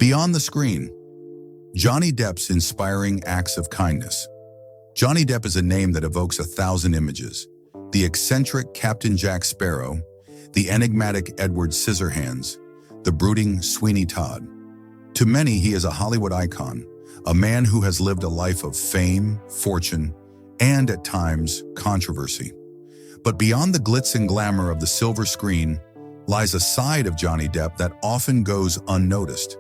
Beyond the screen, Johnny Depp's inspiring acts of kindness. Johnny Depp is a name that evokes 1,000 images. The eccentric Captain Jack Sparrow, the enigmatic Edward Scissorhands, the brooding Sweeney Todd. To many, he is a Hollywood icon, a man who has lived a life of fame, fortune, and at times, controversy. But beyond the glitz and glamour of the silver screen lies a side of Johnny Depp that often goes unnoticed.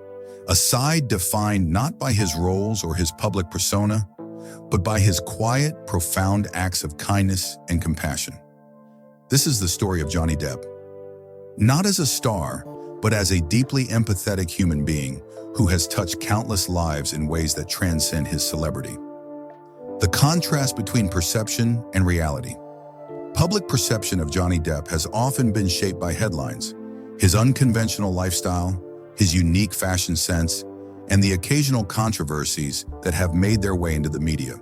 A side defined not by his roles or his public persona, but by his quiet, profound acts of kindness and compassion. This is the story of Johnny Depp. Not as a star, but as a deeply empathetic human being who has touched countless lives in ways that transcend his celebrity. The contrast between perception and reality. Public perception of Johnny Depp has often been shaped by headlines, his unconventional lifestyle, his unique fashion sense, and the occasional controversies that have made their way into the media.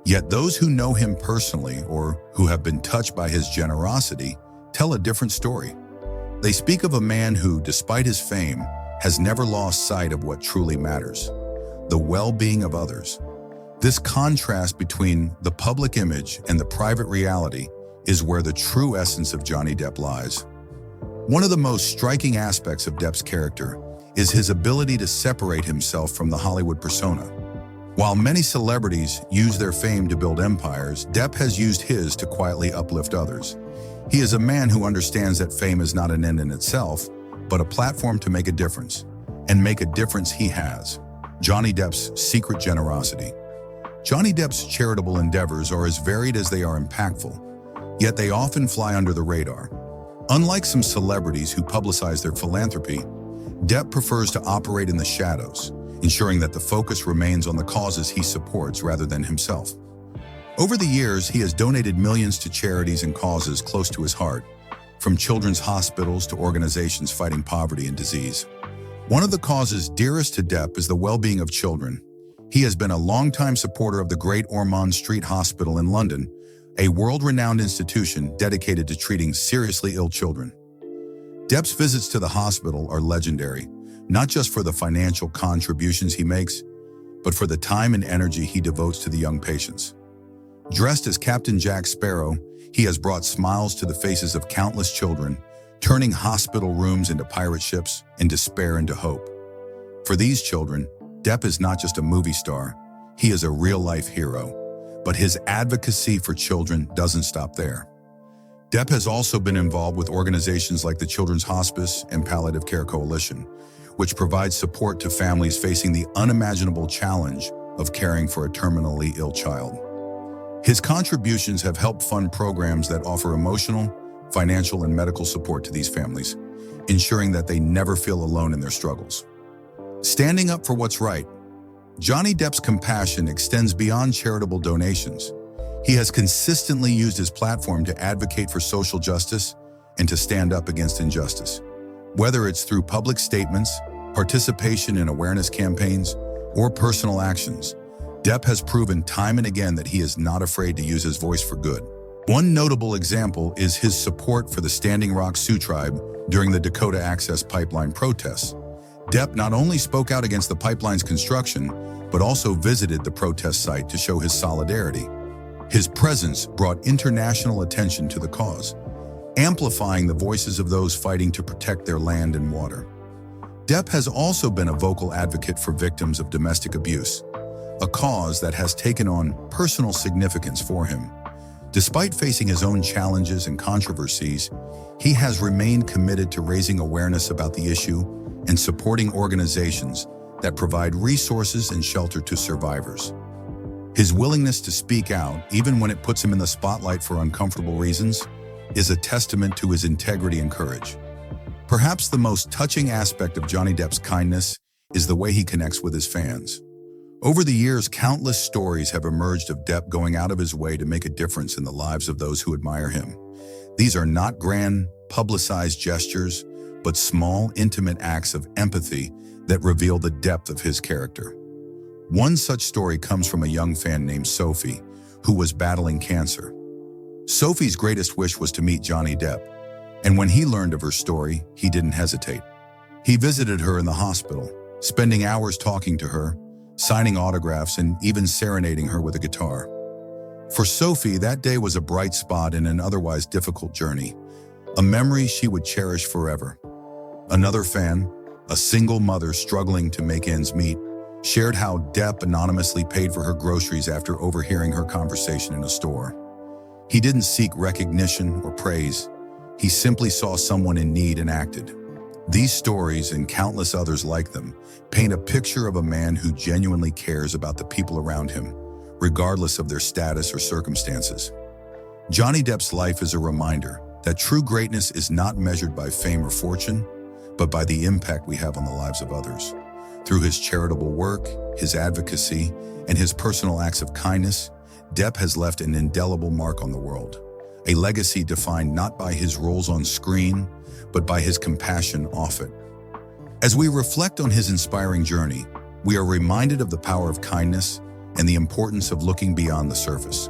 Yet those who know him personally or who have been touched by his generosity tell a different story. They speak of a man who, despite his fame, has never lost sight of what truly matters, the well-being of others. This contrast between the public image and the private reality is where the true essence of Johnny Depp lies. One of the most striking aspects of Depp's character is his ability to separate himself from the Hollywood persona. While many celebrities use their fame to build empires, Depp has used his to quietly uplift others. He is a man who understands that fame is not an end in itself, but a platform to make a difference. And make a difference he has. Johnny Depp's secret generosity. Johnny Depp's charitable endeavors are as varied as they are impactful, yet they often fly under the radar. Unlike some celebrities who publicize their philanthropy, Depp prefers to operate in the shadows, ensuring that the focus remains on the causes he supports rather than himself. Over the years, he has donated millions to charities and causes close to his heart, from children's hospitals to organizations fighting poverty and disease. One of the causes dearest to Depp is the well-being of children. He has been a longtime supporter of the Great Ormond Street Hospital in London, a world-renowned institution dedicated to treating seriously ill children. Depp's visits to the hospital are legendary, not just for the financial contributions he makes, but for the time and energy he devotes to the young patients. Dressed as Captain Jack Sparrow, he has brought smiles to the faces of countless children, turning hospital rooms into pirate ships and despair into hope. For these children, Depp is not just a movie star, he is a real-life hero. But his advocacy for children doesn't stop there. Depp has also been involved with organizations like the Children's Hospice and Palliative Care Coalition, which provides support to families facing the unimaginable challenge of caring for a terminally ill child. His contributions have helped fund programs that offer emotional, financial, and medical support to these families, ensuring that they never feel alone in their struggles. Standing up for what's right. Johnny Depp's compassion extends beyond charitable donations. He has consistently used his platform to advocate for social justice and to stand up against injustice. Whether it's through public statements, participation in awareness campaigns, or personal actions, Depp has proven time and again that he is not afraid to use his voice for good. One notable example is his support for the Standing Rock Sioux Tribe during the Dakota Access Pipeline protests. Depp not only spoke out against the pipeline's construction, but also visited the protest site to show his solidarity. His presence brought international attention to the cause, amplifying the voices of those fighting to protect their land and water. Depp has also been a vocal advocate for victims of domestic abuse, a cause that has taken on personal significance for him. Despite facing his own challenges and controversies, he has remained committed to raising awareness about the issue and supporting organizations that provide resources and shelter to survivors. His willingness to speak out, even when it puts him in the spotlight for uncomfortable reasons, is a testament to his integrity and courage. Perhaps the most touching aspect of Johnny Depp's kindness is the way he connects with his fans. Over the years, countless stories have emerged of Depp going out of his way to make a difference in the lives of those who admire him. These are not grand, publicized gestures, but small, intimate acts of empathy that reveal the depth of his character. One such story comes from a young fan named Sophie, who was battling cancer. Sophie's greatest wish was to meet Johnny Depp, and when he learned of her story, he didn't hesitate. He visited her in the hospital, spending hours talking to her, signing autographs, and even serenading her with a guitar. For Sophie, that day was a bright spot in an otherwise difficult journey, a memory she would cherish forever. Another fan, a single mother struggling to make ends meet, shared how Depp anonymously paid for her groceries after overhearing her conversation in a store. He didn't seek recognition or praise. He simply saw someone in need and acted. These stories, and countless others like them, paint a picture of a man who genuinely cares about the people around him, regardless of their status or circumstances. Johnny Depp's life is a reminder that true greatness is not measured by fame or fortune, but by the impact we have on the lives of others. Through his charitable work, his advocacy, and his personal acts of kindness, Depp has left an indelible mark on the world, a legacy defined not by his roles on screen, but by his compassion off it. As we reflect on his inspiring journey, we are reminded of the power of kindness and the importance of looking beyond the surface.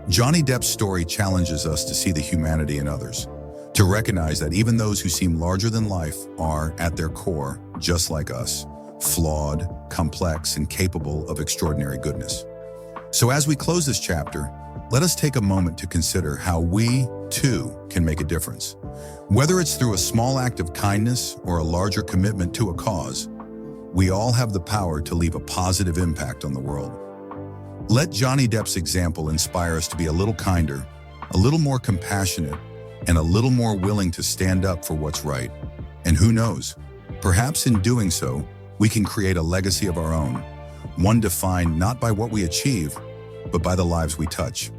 Johnny Depp's story challenges us to see the humanity in others, to recognize that even those who seem larger than life are, at their core, just like us, flawed, complex, and capable of extraordinary goodness. So as we close this chapter, let us take a moment to consider how we, too, can make a difference. Whether it's through a small act of kindness or a larger commitment to a cause, we all have the power to leave a positive impact on the world. Let Johnny Depp's example inspire us to be a little kinder, a little more compassionate, and a little more willing to stand up for what's right. And who knows, perhaps in doing so, we can create a legacy of our own, one defined not by what we achieve, but by the lives we touch.